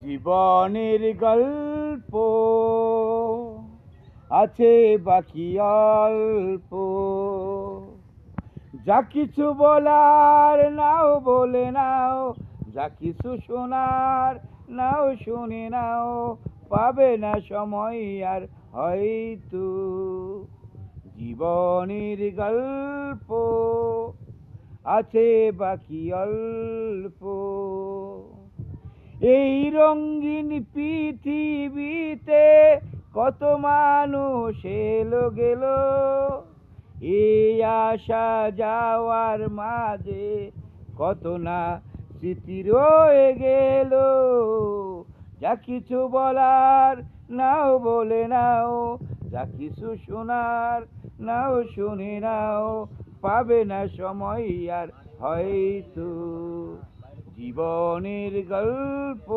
জীবনের গল্প আছে বাকি অল্প, যা কিছু বলার নাও বলে নাও, যা কিছু শোনার নাও শুনে নাও, পাবে না সময় আর হয়তো। জীবনের গল্প আছে বাকি অল্প। এই রঙিন পৃথিবীতে কত মানুষ এলো গেল, এই আসা যাওয়ার মাঝে কত না স্মৃতি রয়ে গেল। যা কিছু বলার নাও বলে নাও, যা কিছু শোনার নাও শুনে নাও, পাবে না সময় আর হয়তো। জীবনের গল্প